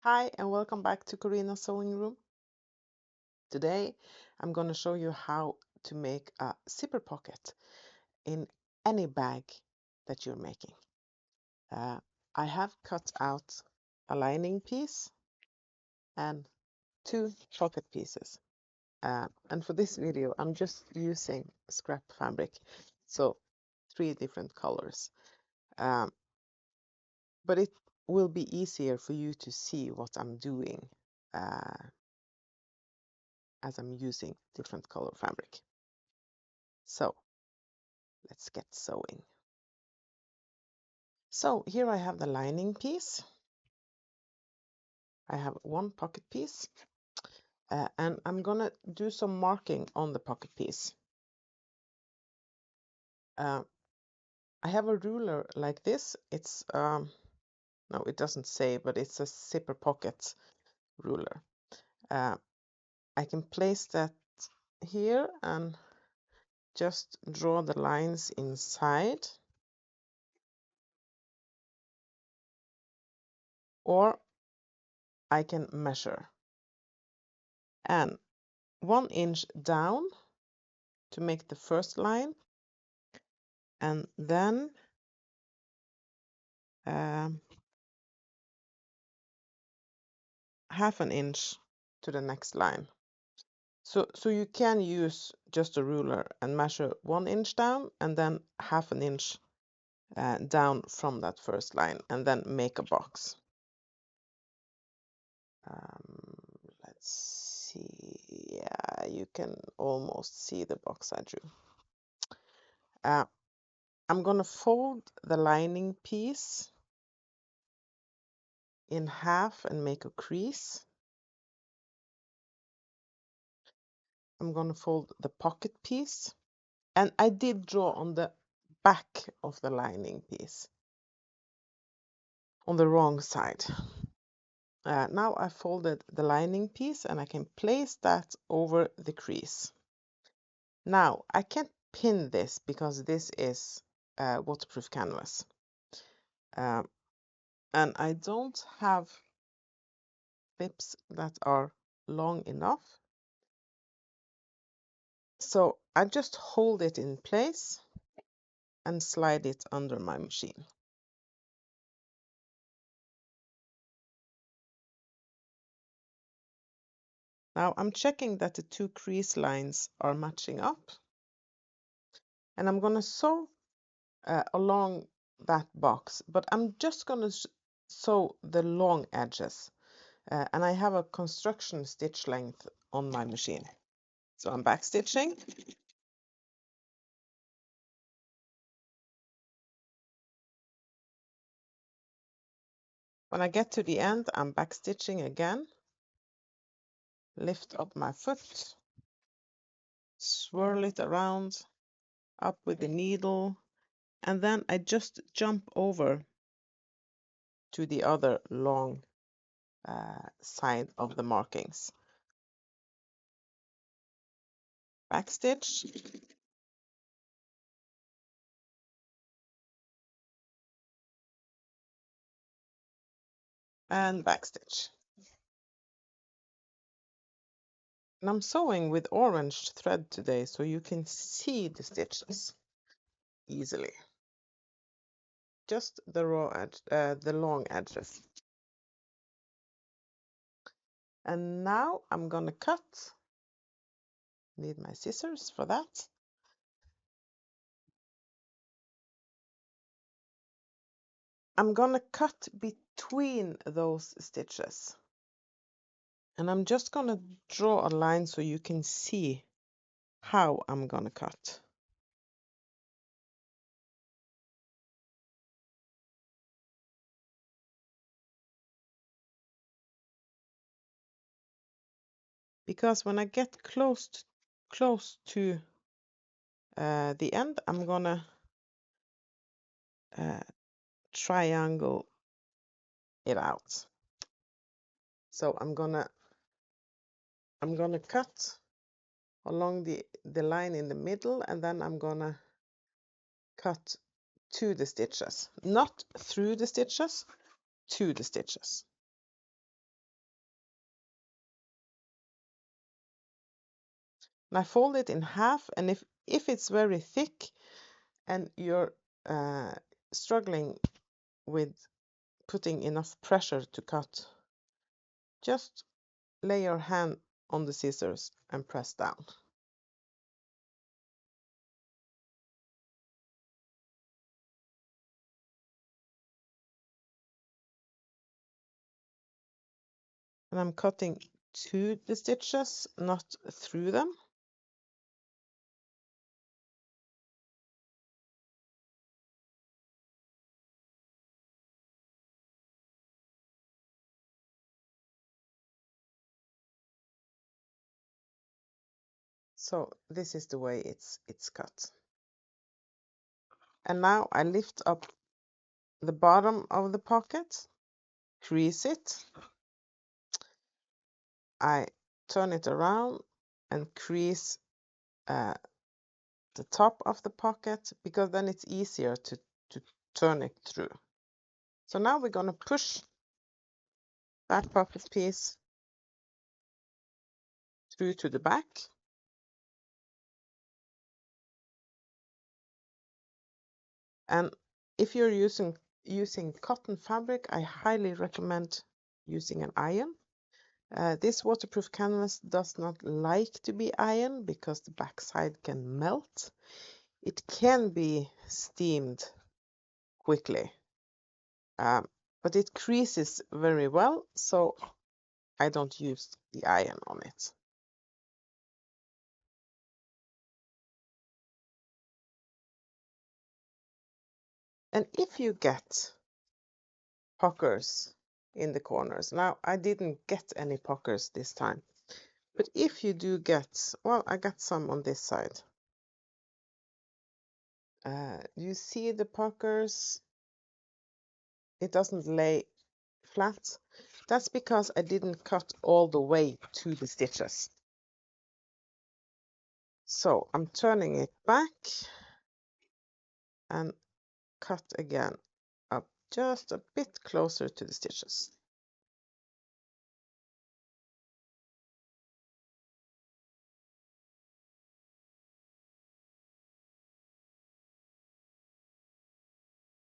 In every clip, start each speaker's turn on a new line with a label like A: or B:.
A: Hi and welcome back to Karina's Sewing Room. Today I'm going to show you how to make a zipper pocket in any bag that you're making. I have cut out a lining piece and two pocket pieces. And for this video I'm just using scrap fabric, so 3 different colors. But it will be easier for you to see what I'm doing as I'm using different color fabric. So let's get sewing. So here I have the lining piece. I have one pocket piece and I'm gonna do some marking on the pocket piece. I have a ruler like this. It's no, it doesn't say, but it's a zipper pocket ruler. I can place that here and just draw the lines inside, or I can measure. And 1 inch down to make the first line, and then half an inch to the next line. So you can use just a ruler and measure 1 inch down and then half an inch down from that first line, and then make a box. Let's see. Yeah, you can almost see the box I drew. I'm gonna fold the lining piece in half and make a crease. I'm gonna fold the pocket piece, and I did draw on the back of the lining piece on the wrong side. Now I folded the lining piece and I can place that over the crease. Now I can't pin this because this is waterproof canvas, and I don't have clips that are long enough, so I just hold it in place and slide it under my machine. Now I'm checking that the 2 crease lines are matching up, and I'm going to sew along that box, but I'm just going to sew the long edges, and I have a construction stitch length on my machine. So I'm back stitching. When I get to the end, I'm back stitching again. Lift up my foot, swirl it around, up with the needle, and then I just jump over to the other long side of the markings. Backstitch, and backstitch. And I'm sewing with orange thread today, so you can see the stitches easily. Just the raw edge, the long edges. And now I'm gonna cut. Need my scissors for that. I'm gonna cut between those stitches. And I'm just gonna draw a line so you can see how I'm gonna cut. Because when I get close to the end, I'm gonna triangle it out. So I'm gonna cut along the line in the middle, and then I'm gonna cut to the stitches, not through the stitches, to the stitches. And I fold it in half, and if it's very thick and you're struggling with putting enough pressure to cut, just lay your hand on the scissors and press down. And I'm cutting to the stitches, not through them. So this is the way it's cut. And now I lift up the bottom of the pocket, crease it. I turn it around and crease the top of the pocket, because then it's easier to turn it through. So now we're going to push that pocket piece through to the back. And if you're using cotton fabric, I highly recommend using an iron. This waterproof canvas does not like to be ironed because the backside can melt. It can be steamed quickly, but it creases very well, so I don't use the iron on it. And if you get puckers in the corners, now I didn't get any puckers this time, but if you do get, well, I got some on this side. You see the puckers? It doesn't lay flat. That's because I didn't cut all the way to the stitches. So I'm turning it back and cut again up just a bit closer to the stitches.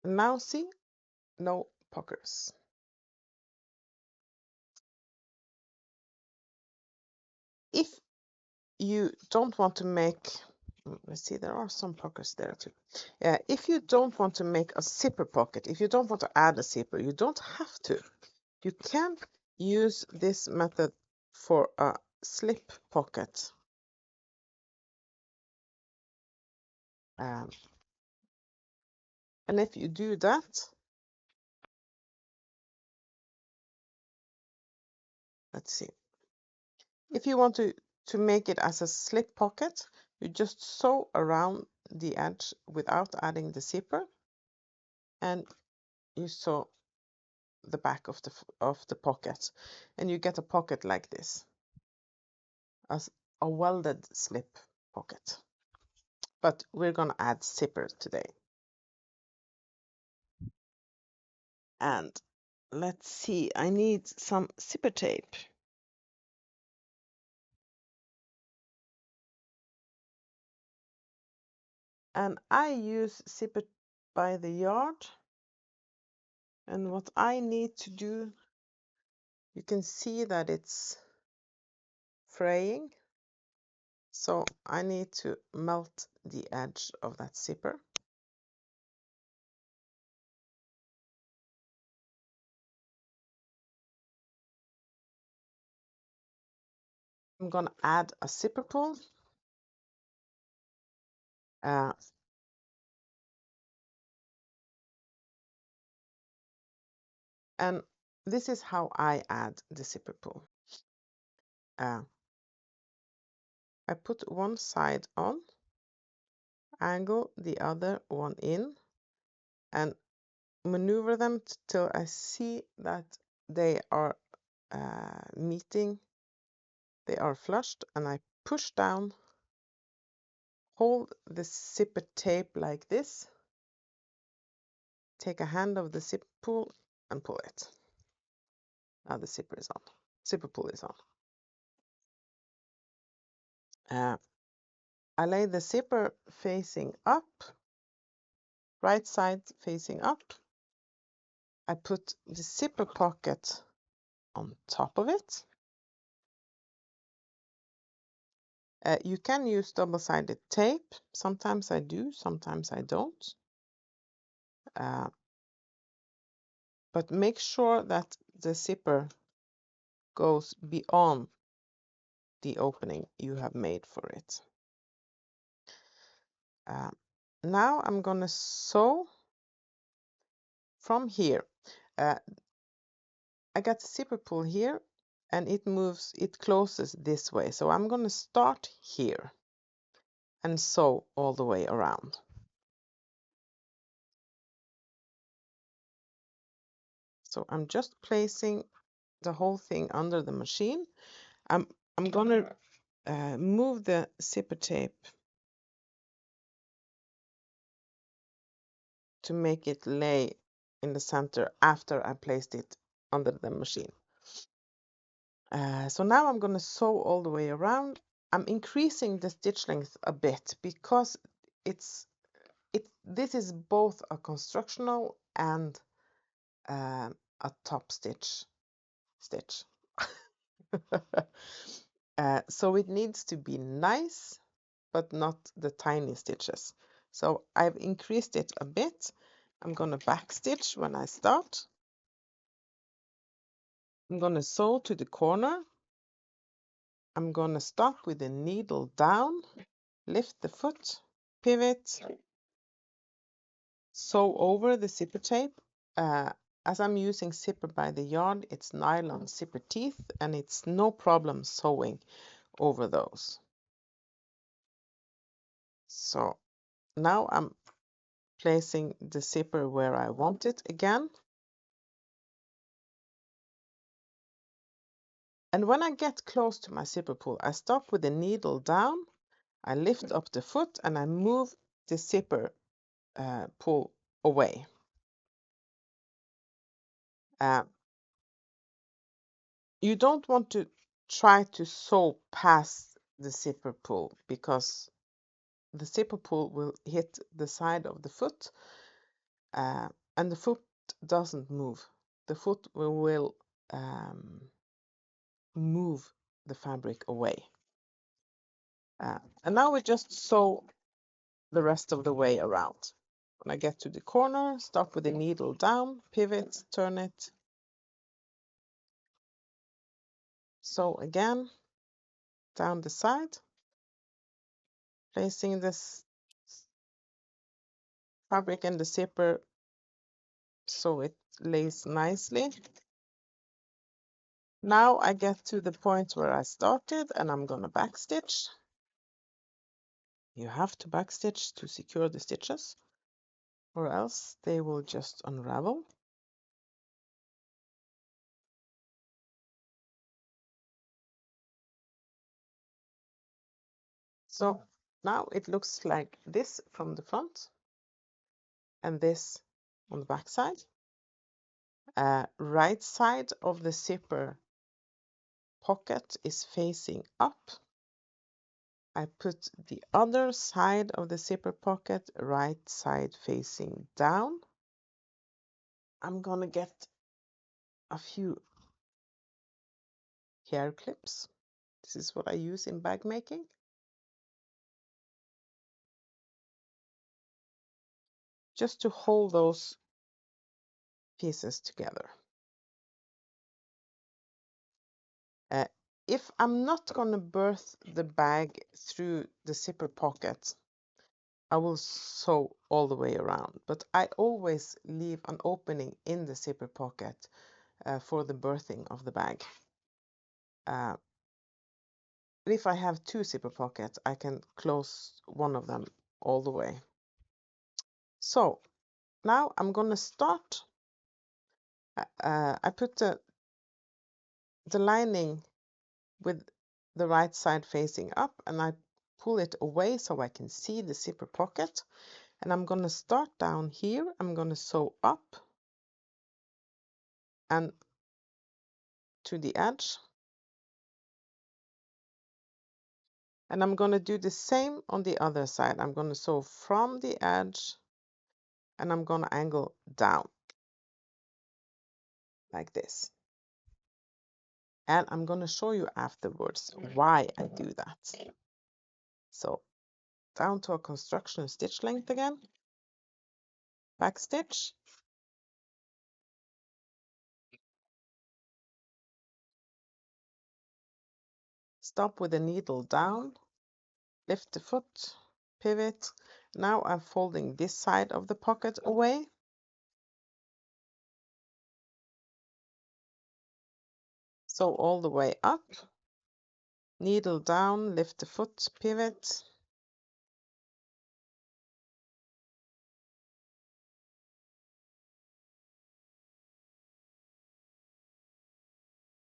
A: And now see, no puckers. If you don't want to make, let's see, there are some pockets there too. If you don't want to make a zipper pocket, if you don't want to add a zipper, you don't have to. You can use this method for a slip pocket. And if you do that, let's see. If you want to make it as a slip pocket, you just sew around the edge without adding the zipper, and you sew the back of the pocket, and you get a pocket like this, as a welded slip pocket. But we're gonna add zipper today. And let's see, I need some zipper tape. And I use zipper by the yard. And what I need to do, you can see that it's fraying. So I need to melt the edge of that zipper. I'm gonna add a zipper pull. And this is how I add the zipper pull. I put one side on, angle the other one in, and maneuver them till I see that they are meeting, they are flushed, and I push down, hold the zipper tape like this, take a hand of the zipper pull and pull it. Now the zipper is on. Zipper pull is on. I lay the zipper facing up, right side facing up. I put the zipper pocket on top of it. You can use double-sided tape. Sometimes I do, sometimes I don't. But make sure that the zipper goes beyond the opening you have made for it. Now I'm going to sew from here. I got the zipper pull here and it closes this way. So I'm going to start here and sew all the way around. So I'm just placing the whole thing under the machine. I'm going to move the zipper tape to make it lay in the center after I placed it under the machine. So now I'm going to sew all the way around. I'm increasing the stitch length a bit because this is both a constructional and a top stitch. So it needs to be nice, but not the tiny stitches. So I've increased it a bit. I'm going to backstitch when I start. I'm going to sew to the corner. I'm going to stop with the needle down, lift the foot, pivot, sew over the zipper tape. As I'm using zipper by the yard, it's nylon zipper teeth and it's no problem sewing over those. So now I'm placing the zipper where I want it again. And when I get close to my zipper pull, I stop with the needle down, I lift up the foot and I move the zipper pull away. You don't want to try to sew past the zipper pull because the zipper pull will hit the side of the foot and the foot doesn't move. The foot will move the fabric away. And now we just sew the rest of the way around. When I get to the corner, stop with the needle down, pivot, turn it. Sew again down the side, placing this fabric in the zipper so it lays nicely. Now I get to the point where I started and I'm going to backstitch. You have to backstitch to secure the stitches or else they will just unravel. So now it looks like this from the front and this on the back side. Right side of the zipper pocket is facing up. I put the other side of the zipper pocket right side facing down. I'm gonna get a few hair clips. This is what I use in bag making. Just to hold those pieces together. If I'm not going to birth the bag through the zipper pocket, I will sew all the way around, but I always leave an opening in the zipper pocket for the birthing of the bag. If I have two zipper pockets, I can close one of them all the way. So now I'm going to start. I put the lining with the right side facing up and I pull it away so I can see the zipper pocket. And I'm going to start down here. I'm going to sew up and to the edge. And I'm going to do the same on the other side. I'm going to sew from the edge and I'm going to angle down like this. And I'm going to show you afterwards why I do that. So down to a construction stitch length again, back stitch, stop with the needle down, lift the foot, pivot. Now I'm folding this side of the pocket away. Sew all the way up, needle down, lift the foot, pivot.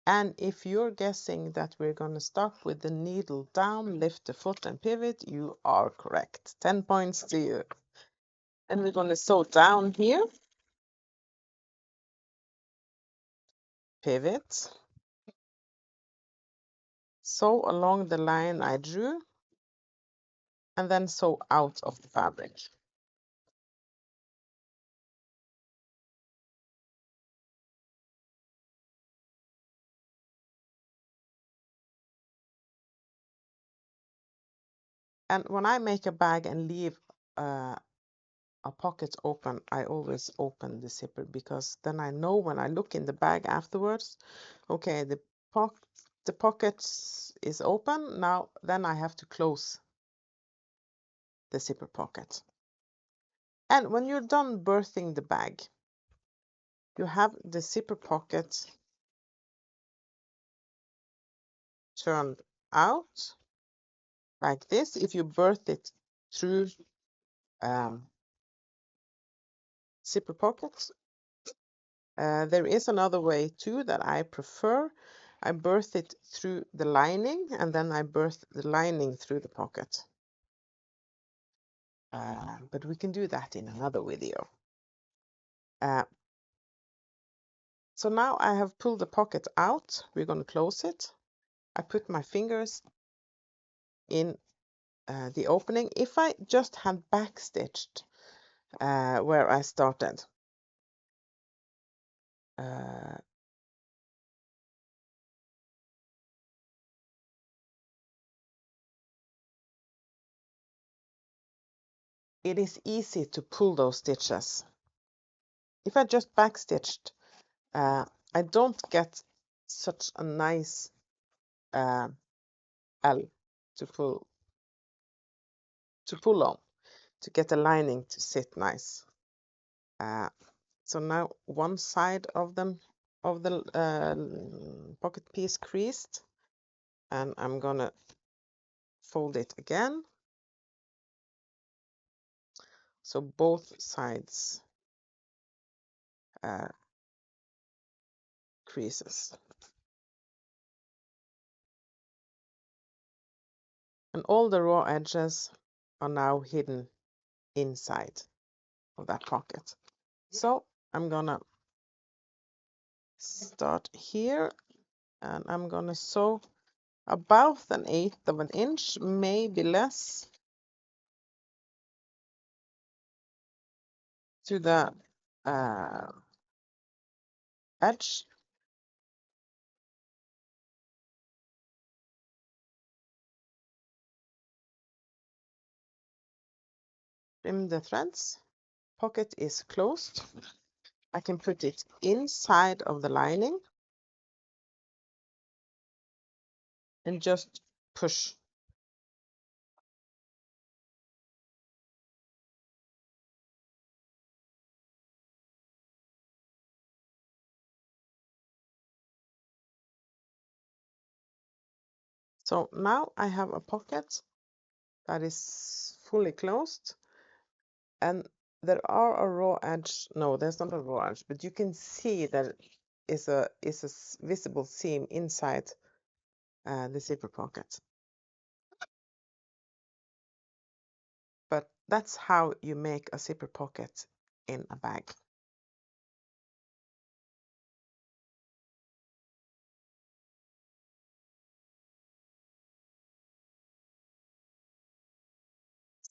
A: And if you're guessing that we're going to start with the needle down, lift the foot and pivot, you are correct. 10 points to you. And we're going to sew down here, pivot, sew along the line I drew, and then sew out of the fabric. And when I make a bag and leave a pocket open, I always open the zipper, because then I know when I look in the bag afterwards, okay, the pocket is open now, then I have to close the zipper pocket. And when you're done birthing the bag, you have the zipper pocket turned out like this. If you birth it through zipper pockets, there is another way too that I prefer. I birth it through the lining, and then I birth the lining through the pocket. But we can do that in another video. So now I have pulled the pocket out. We're going to close it. I put my fingers in the opening. If I just had backstitched where I started, it is easy to pull those stitches. If I just backstitched, I don't get such a nice L to pull on, to get the lining to sit nice. So now one side of the pocket piece creased, and I'm gonna fold it again, so both sides creases. And all the raw edges are now hidden inside of that pocket. So I'm gonna start here, and I'm gonna sew about 1/8 of an inch, maybe less, to the edge. Trim the threads. Pocket is closed. I can put it inside of the lining and just push. So now I have a pocket that is fully closed, and there are a raw edge. No, there's not a raw edge, but you can see that is a visible seam inside the zipper pocket. But that's how you make a zipper pocket in a bag.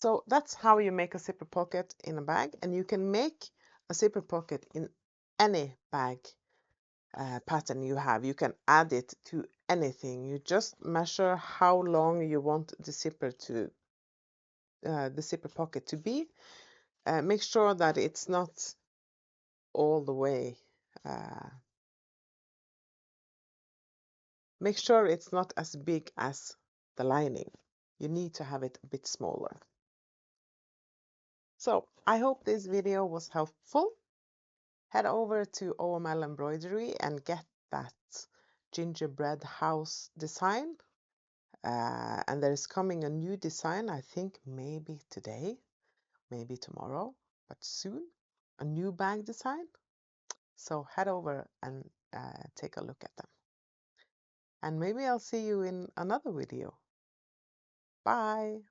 A: So that's how you make a zipper pocket in a bag, and you can make a zipper pocket in any bag pattern you have. You can add it to anything. You just measure how long you want the zipper pocket to be. Make sure that it's not all the way. Make sure it's not as big as the lining. You need to have it a bit smaller. So I hope this video was helpful. Head over to OML Embroidery and get that gingerbread house design. And there is coming a new design, I think maybe today, maybe tomorrow, but soon, a new bag design. So head over and take a look at them. And maybe I'll see you in another video. Bye.